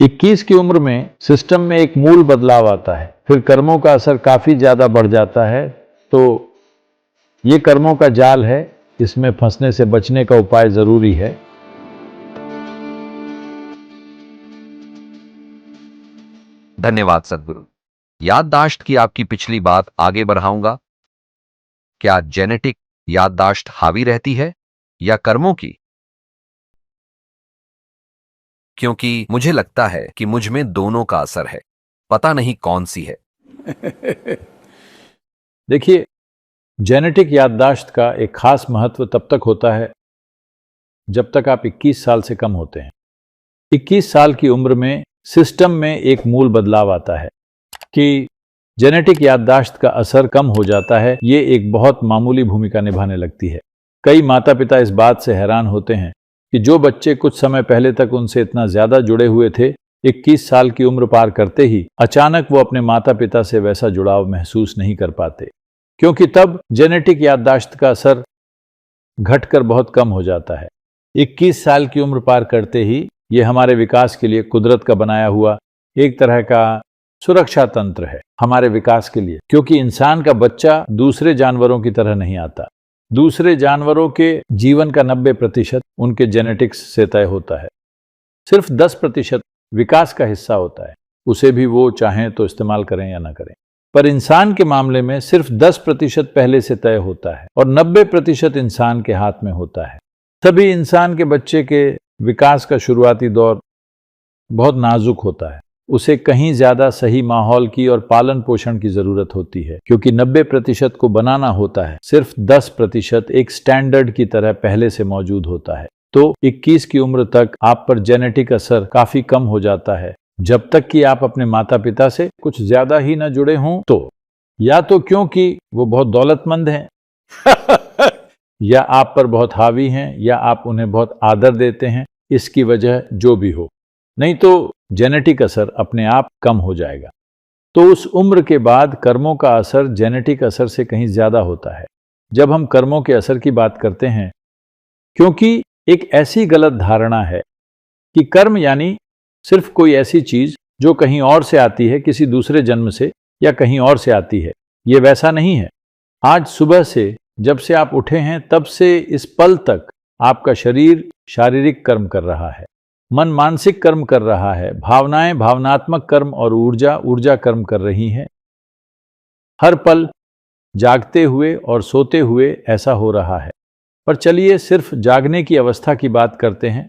21 की उम्र में सिस्टम में एक मूल बदलाव आता है, फिर कर्मों का असर काफी ज्यादा बढ़ जाता है। तो ये कर्मों का जाल है, इसमें फंसने से बचने का उपाय जरूरी है। धन्यवाद सद्गुरु। याददाश्त की आपकी पिछली बात आगे बढ़ाऊंगा। क्या जेनेटिक याददाश्त हावी रहती है या कर्मों की? क्योंकि मुझे लगता है कि मुझ में दोनों का असर है, पता नहीं कौन सी है। देखिए, जेनेटिक याददाश्त का एक खास महत्व तब तक होता है जब तक आप 21 साल से कम होते हैं। 21 साल की उम्र में सिस्टम में एक मूल बदलाव आता है कि जेनेटिक याददाश्त का असर कम हो जाता है। ये एक बहुत मामूली भूमिका निभाने लगती है। कई माता पिता इस बात से हैरान होते हैं कि जो बच्चे कुछ समय पहले तक उनसे इतना ज्यादा जुड़े हुए थे, 21 साल की उम्र पार करते ही अचानक वो अपने माता पिता से वैसा जुड़ाव महसूस नहीं कर पाते, क्योंकि तब जेनेटिक याददाश्त का असर घटकर बहुत कम हो जाता है। 21 साल की उम्र पार करते ही ये हमारे विकास के लिए कुदरत का बनाया हुआ एक तरह का सुरक्षा तंत्र है हमारे विकास के लिए, क्योंकि इंसान का बच्चा दूसरे जानवरों की तरह नहीं आता। दूसरे जानवरों के जीवन का 90% उनके जेनेटिक्स से तय होता है, सिर्फ 10% विकास का हिस्सा होता है, उसे भी वो चाहें तो इस्तेमाल करें या ना करें। पर इंसान के मामले में सिर्फ 10% पहले से तय होता है और 90% इंसान के हाथ में होता है। सभी इंसान के बच्चे के विकास का शुरुआती दौर बहुत नाजुक होता है, उसे कहीं ज्यादा सही माहौल की और पालन पोषण की जरूरत होती है, क्योंकि 90% को बनाना होता है, सिर्फ 10% एक स्टैंडर्ड की तरह पहले से मौजूद होता है। तो 21 की उम्र तक आप पर जेनेटिक असर काफी कम हो जाता है, जब तक कि आप अपने माता पिता से कुछ ज्यादा ही न जुड़े हों। तो या तो क्योंकि वो बहुत दौलतमंद हैं या आप पर बहुत हावी हैं, या आप उन्हें बहुत आदर देते हैं, इसकी वजह जो भी हो, नहीं तो जेनेटिक असर अपने आप कम हो जाएगा। तो उस उम्र के बाद कर्मों का असर जेनेटिक असर से कहीं ज्यादा होता है जब हम कर्मों के असर की बात करते हैं, क्योंकि एक ऐसी गलत धारणा है कि कर्म यानी सिर्फ कोई ऐसी चीज जो कहीं और से आती है, किसी दूसरे जन्म से या कहीं और से आती है। ये वैसा नहीं है। आज सुबह से जब से आप उठे हैं तब से इस पल तक आपका शरीर शारीरिक कर्म कर रहा है, मन मानसिक कर्म कर रहा है, भावनाएं भावनात्मक कर्म और ऊर्जा ऊर्जा कर्म कर रही हैं। हर पल जागते हुए और सोते हुए ऐसा हो रहा है। पर चलिए सिर्फ जागने की अवस्था की बात करते हैं।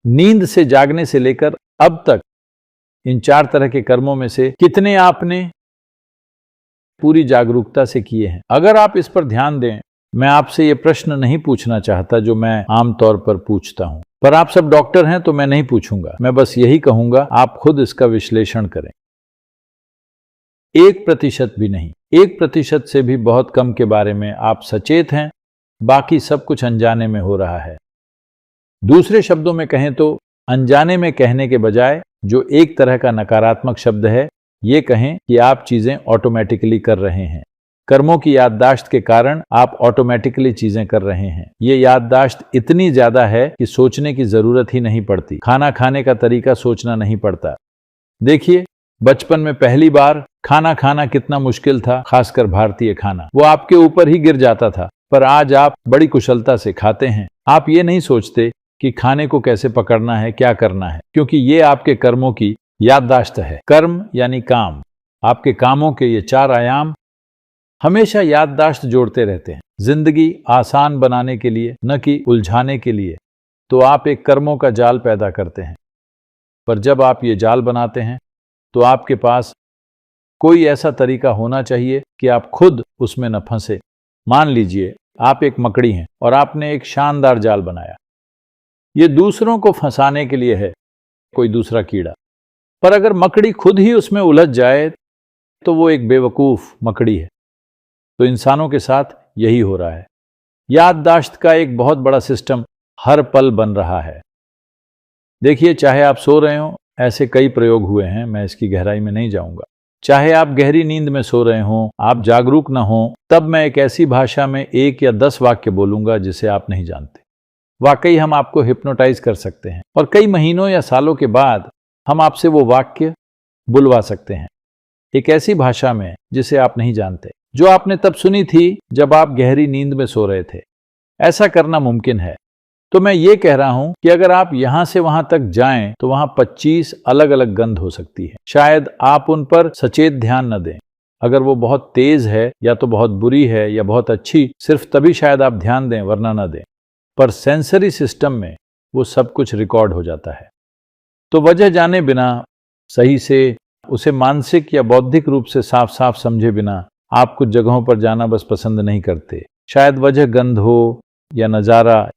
नींद से जागने से लेकर अब तक इन 4 तरह के कर्मों में से कितने आपने पूरी जागरूकता से किए हैं? अगर आप इस पर ध्यान दें, मैं आपसे ये प्रश्न नहीं पूछना चाहता जो मैं आमतौर पर पूछता हूं, पर आप सब डॉक्टर हैं तो मैं नहीं पूछूंगा। मैं बस यही कहूंगा, आप खुद इसका विश्लेषण करें। 1% भी नहीं, 1% से भी बहुत कम के बारे में आप सचेत हैं, बाकी सब कुछ अनजाने में हो रहा है। दूसरे शब्दों में कहें तो अनजाने में कहने के बजाय जो एक तरह का नकारात्मक शब्द है, ये कहें कि आप चीजें ऑटोमेटिकली कर रहे हैं। कर्मों की याददाश्त के कारण आप ऑटोमेटिकली चीजें कर रहे हैं। ये याददाश्त इतनी ज्यादा है कि सोचने की जरूरत ही नहीं पड़ती। खाना खाने का तरीका सोचना नहीं पड़ता। देखिए, बचपन में पहली बार खाना खाना कितना मुश्किल था, खासकर भारतीय खाना। वो आपके ऊपर ही गिर जाता था, पर आज आप बड़ी कुशलता से खाते हैं। आप ये नहीं सोचते कि खाने को कैसे पकड़ना है, क्या करना है, क्योंकि ये आपके कर्मों की याददाश्त है। कर्म यानी काम। आपके कामों के ये 4 आयाम हमेशा याददाश्त जोड़ते रहते हैं, जिंदगी आसान बनाने के लिए, न कि उलझाने के लिए। तो आप एक कर्मों का जाल पैदा करते हैं, पर जब आप ये जाल बनाते हैं तो आपके पास कोई ऐसा तरीका होना चाहिए कि आप खुद उसमें न फंसे। मान लीजिए आप एक मकड़ी हैं और आपने एक शानदार जाल बनाया। ये दूसरों को फंसाने के लिए है, कोई दूसरा कीड़ा। पर अगर मकड़ी खुद ही उसमें उलझ जाए तो वो एक बेवकूफ मकड़ी है। तो इंसानों के साथ यही हो रहा है। याददाश्त का एक बहुत बड़ा सिस्टम हर पल बन रहा है। देखिए, चाहे आप सो रहे हो, ऐसे कई प्रयोग हुए हैं, मैं इसकी गहराई में नहीं जाऊंगा। चाहे आप गहरी नींद में सो रहे हों, आप जागरूक न हों, तब मैं एक ऐसी भाषा में 1 या 10 वाक्य बोलूंगा जिसे आप नहीं जानते। वाकई हम आपको हिप्नोटाइज कर सकते हैं और कई महीनों या सालों के बाद हम आपसे वो वाक्य बुलवा सकते हैं एक ऐसी भाषा में जिसे आप नहीं जानते, जो आपने तब सुनी थी जब आप गहरी नींद में सो रहे थे। ऐसा करना मुमकिन है। तो मैं ये कह रहा हूं कि अगर आप यहां से वहां तक जाएं तो वहां 25 अलग अलग गंध हो सकती है। शायद आप उन पर सचेत ध्यान न दें। अगर वो बहुत तेज है या तो बहुत बुरी है या बहुत अच्छी, सिर्फ तभी शायद आप ध्यान दें, वरना न दें। पर सेंसरी सिस्टम में वो सब कुछ रिकॉर्ड हो जाता है। तो वजह जाने बिना, सही से उसे मानसिक या बौद्धिक रूप से साफ साफ समझे बिना आप कुछ जगहों पर जाना बस पसंद नहीं करते। शायद वजह गंध हो या नज़ारा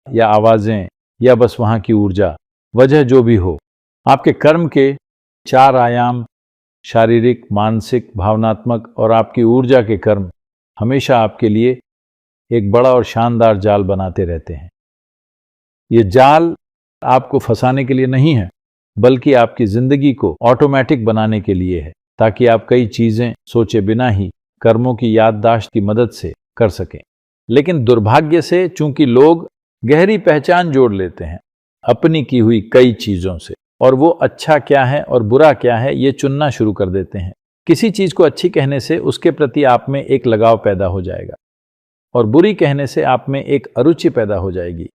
या आवाज़ें या बस वहाँ की ऊर्जा। वजह जो भी हो, आपके कर्म के 4 आयाम, शारीरिक, मानसिक, भावनात्मक और आपकी ऊर्जा के कर्म हमेशा आपके लिए एक बड़ा और शानदार जाल बनाते रहते हैं। ये जाल आपको फंसाने के लिए नहीं है, बल्कि आपकी जिंदगी को ऑटोमेटिक बनाने के लिए है, ताकि आप कई चीजें सोचे बिना ही कर्मों की याददाश्त की मदद से कर सकें। लेकिन दुर्भाग्य से चूंकि लोग गहरी पहचान जोड़ लेते हैं अपनी की हुई कई चीजों से, और वो अच्छा क्या है और बुरा क्या है ये चुनना शुरू कर देते हैं। किसी चीज को अच्छी कहने से उसके प्रति आप में एक लगाव पैदा हो जाएगा, और बुरी कहने से आप में एक अरुचि पैदा हो जाएगी।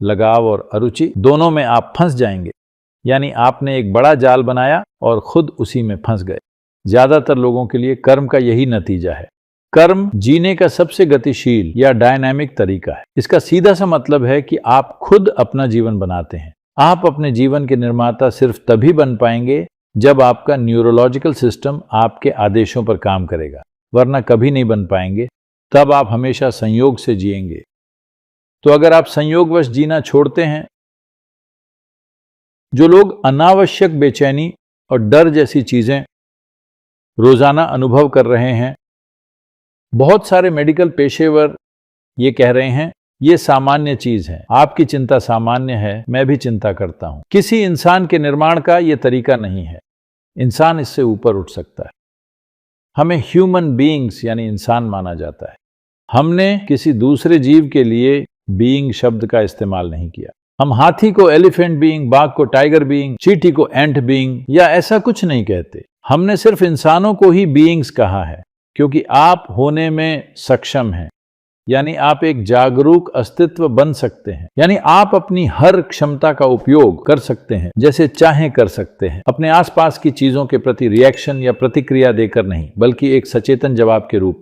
लगाव और अरुचि दोनों में आप फंस जाएंगे, यानी आपने एक बड़ा जाल बनाया और खुद उसी में फंस गए। ज्यादातर लोगों के लिए कर्म का यही नतीजा है। कर्म जीने का सबसे गतिशील या डायनामिक तरीका है। इसका सीधा सा मतलब है कि आप खुद अपना जीवन बनाते हैं। आप अपने जीवन के निर्माता सिर्फ तभी बन पाएंगे जब आपका न्यूरोलॉजिकल सिस्टम आपके आदेशों पर काम करेगा, वरना कभी नहीं बन पाएंगे। तब आप हमेशा संयोग से जिएंगे। तो अगर आप संयोगवश जीना छोड़ते हैं, जो लोग अनावश्यक बेचैनी और डर जैसी चीजें रोजाना अनुभव कर रहे हैं, बहुत सारे मेडिकल पेशेवर ये कह रहे हैं ये सामान्य चीज है। आपकी चिंता सामान्य है, मैं भी चिंता करता हूं। किसी इंसान के निर्माण का ये तरीका नहीं है। इंसान इससे ऊपर उठ सकता है। हमें ह्यूमन बीइंग्स यानी इंसान माना जाता है। हमने किसी दूसरे जीव के लिए बीइंग शब्द का इस्तेमाल नहीं किया। हम हाथी को एलिफेंट बीइंग, बाघ को टाइगर बीइंग, चींटी को एंट बीइंग या ऐसा कुछ नहीं कहते। हमने सिर्फ इंसानों को ही बीइंग्स कहा है, क्योंकि आप होने में सक्षम हैं, यानी आप एक जागरूक अस्तित्व बन सकते हैं। यानी आप अपनी हर क्षमता का उपयोग कर सकते हैं, जैसे चाहें कर सकते हैं, अपने आसपास की चीजों के प्रति रिएक्शन या प्रतिक्रिया देकर नहीं, बल्कि एक सचेतन जवाब के रूप में।